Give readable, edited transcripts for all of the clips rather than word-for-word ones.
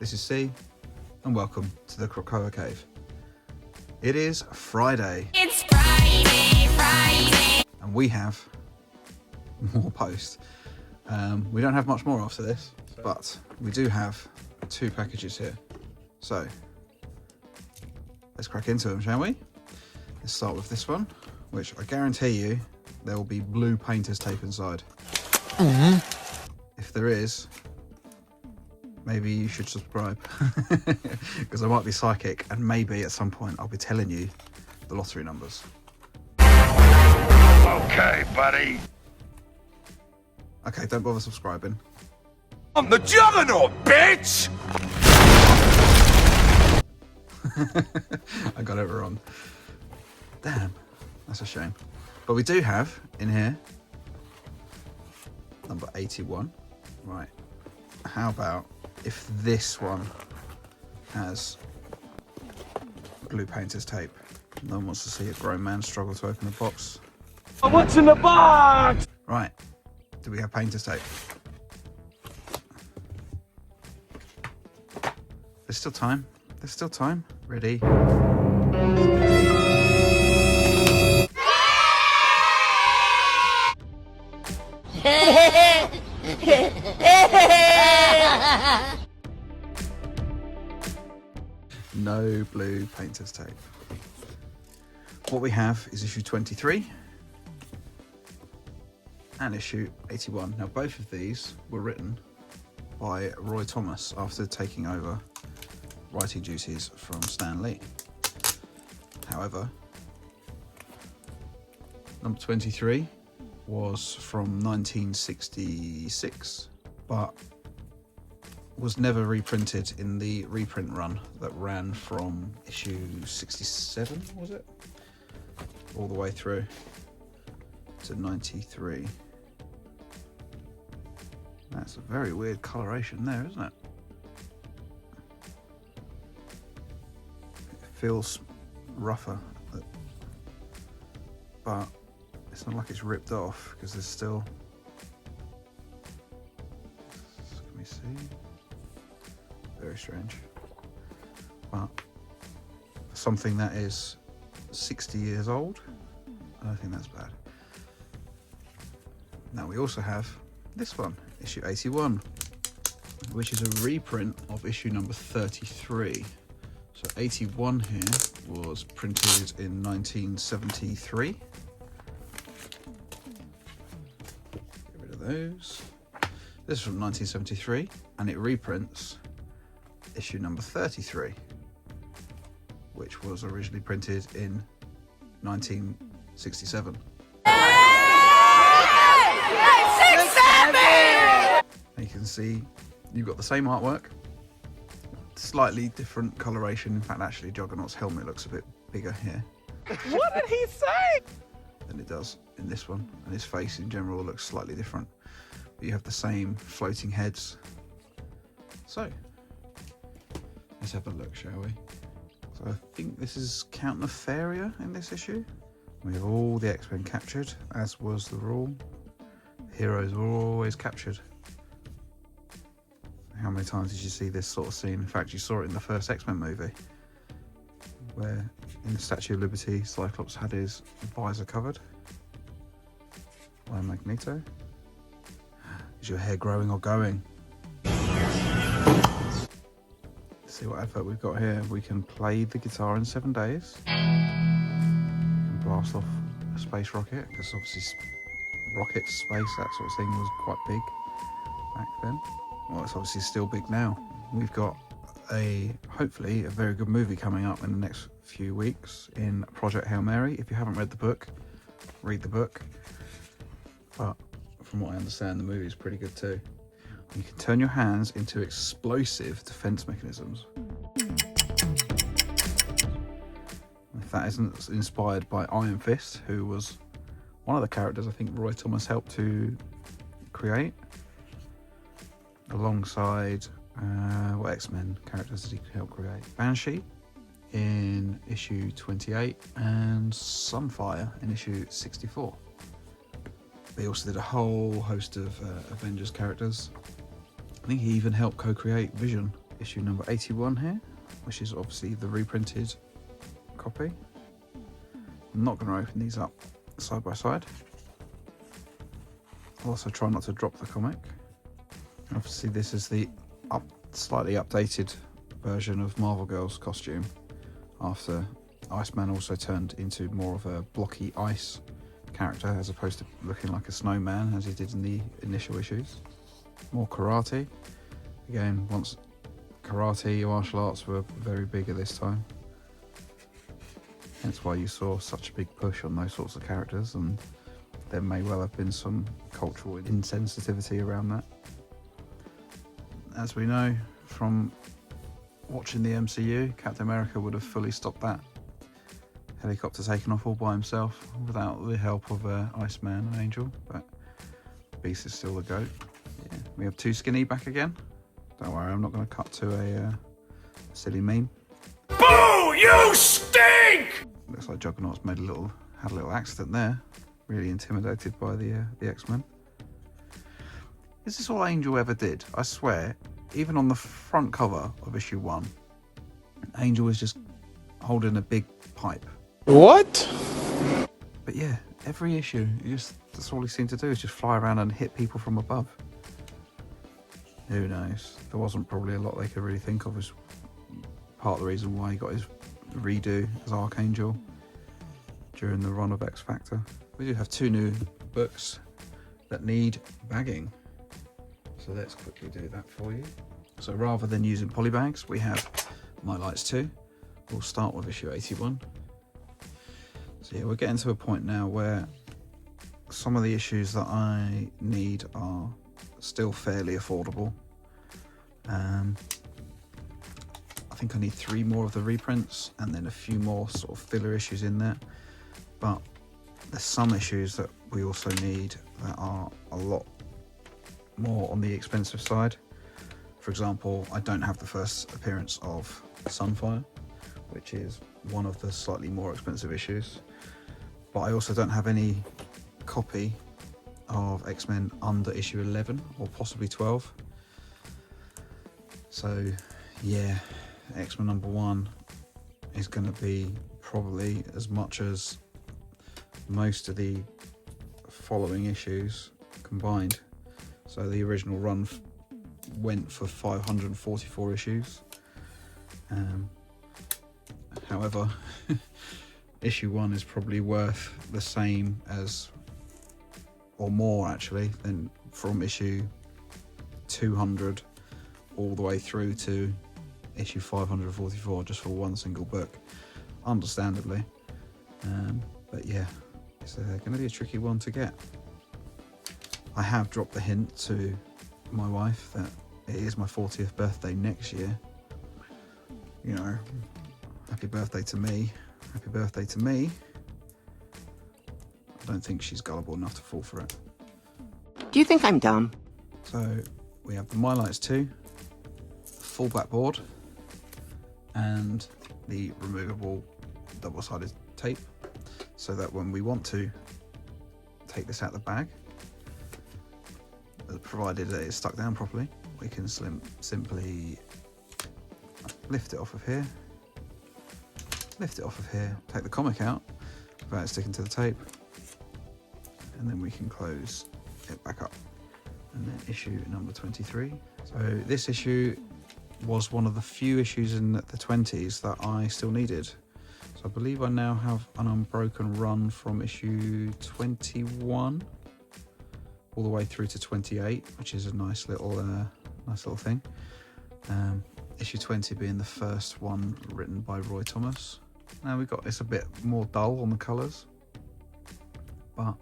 This is C, and welcome to the Krakoa Cave. It is Friday. It's Friday. And we have more posts. We don't have much more after this, but we do have 2 packages here. So, let's crack into them, shall we? Let's start with this one, which I guarantee you there will be blue painter's tape inside. If there is, maybe you should subscribe, because I might be psychic and maybe at some point I'll be telling you the lottery numbers. Okay, buddy. Okay, don't bother subscribing. I'm the juggernaut, bitch! I got it wrong. Damn, that's a shame. But we do have in here number 81. Right, how about if this one has blue painter's tape? No one wants to see a grown man struggle to open a box. What's in the box? Right, do we have painter's tape? There's still time. There's still time. Ready? No blue painter's tape. What we have is issue 23 and issue 81. Now both of these were written by Roy Thomas after taking over writing duties from Stan Lee. However, number 23 was from 1966, but was never reprinted in the reprint run that ran from issue 67, was it? All the way through to 93. That's a very weird coloration there, isn't it? It feels rougher, but it's not like it's ripped off because there's still, can we see? Very strange. But for something that is 60 years old, I don't think that's bad. Now we also have this one, issue 81, which is a reprint of issue number 33. So 81 here was printed in 1973. Get rid of those. This is from 1973, and it reprints issue number 33, which was originally printed in 1967. You can see you've got the same artwork, slightly different coloration. In fact, actually Juggernaut's helmet looks a bit bigger here. What did he say? Than it does in this one, and his face in general looks slightly different. But you have the same floating heads. So let's have a look, shall we? So I think this is Count Nefaria in this issue. We have all the X-Men captured, as was the rule. The heroes were always captured. How many times did you see this sort of scene? In fact, you saw it in the first X-Men movie, where in the Statue of Liberty, Cyclops had his visor covered by Magneto. Is your hair growing or going? See what advert we've got here. We can play the guitar in 7 days. We can blast off a space rocket, because obviously rockets, space, that sort of thing was quite big back then. Well, it's obviously still big now. We've got hopefully a very good movie coming up in the next few weeks in Project Hail Mary. If you haven't read the book, read the book. But from what I understand, the movie is pretty good too. You can turn your hands into explosive defense mechanisms. If that isn't inspired by Iron Fist, who was one of the characters I think Roy Thomas helped to create, alongside what X-Men characters did he help create? Banshee in issue 28 and Sunfire in issue 64. They also did a whole host of Avengers characters. I think he even helped co-create Vision issue number 81 here, which is obviously the reprinted copy. I'm not going to open these up side by side. I'll also try not to drop the comic. Obviously this is the slightly updated version of Marvel Girl's costume after Iceman also turned into more of a blocky ice character as opposed to looking like a snowman as he did in the initial issues. More karate. Again, once karate, martial arts were very big at this time. Hence why you saw such a big push on those sorts of characters, and there may well have been some cultural insensitivity around that. As we know from watching the MCU, Captain America would have fully stopped that helicopter taking off all by himself without the help of Iceman and Angel, but Beast is still the GOAT. Yeah. We have Too Skinny back again. Don't worry, I'm not going to cut to a silly meme. Boo! You stink! Looks like Juggernaut's had a little accident there. Really intimidated by the X-Men. Is this all Angel ever did? I swear, even on the front cover of issue 1, Angel is just holding a big pipe. What? But yeah, every issue, that's all he seemed to do is just fly around and hit people from above. Who knows? There wasn't probably a lot they could really think of as part of the reason why he got his redo as Archangel during the run of X Factor. We do have 2 new books that need bagging. So let's quickly do that for you. So rather than using polybags, we have My Lights 2. We'll start with issue 81. So yeah, we're getting to a point now where some of the issues that I need are still fairly affordable. I think I need 3 more of the reprints and then a few more sort of filler issues in there. But there's some issues that we also need that are a lot more on the expensive side. For example, I don't have the first appearance of Sunfire, which is one of the slightly more expensive issues. But I also don't have any copy of X-Men under issue 11 or possibly 12. So yeah, X-Men number 1 is going to be probably as much as most of the following issues combined. So the original run went for 544 issues. However, issue 1 is probably worth the same as, or more actually, than from issue 200 all the way through to issue 544 just for one single book, understandably. But yeah, it's going to be a tricky one to get. I have dropped the hint to my wife that it is my 40th birthday next year. You know, happy birthday to me. Happy birthday to me. I don't think she's gullible enough to fall for it. Do you think I'm dumb? So we have the My Lights 2, full backboard, and the removable double-sided tape, so that when we want to take this out of the bag, provided that it's stuck down properly, we can simply lift it off of here, take the comic out without sticking to the tape, and then we can close it back up. And then issue number 23. So this issue was one of the few issues in the 20s that I still needed. So I believe I now have an unbroken run from issue 21 all the way through to 28, which is a nice little thing. Issue 20 being the first one written by Roy Thomas. Now it's a bit more dull on the colours, but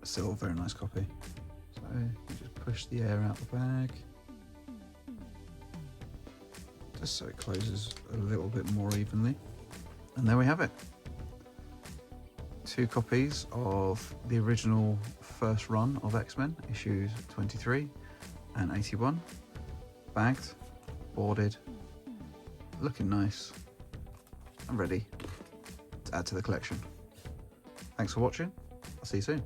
still a very nice copy. So you just push the air out the bag, just so it closes a little bit more evenly. And there we have it. 2 copies of the original first run of X-Men, issues 23 and 81. Bagged, boarded, looking nice, and ready to add to the collection. Thanks for watching. I'll see you soon.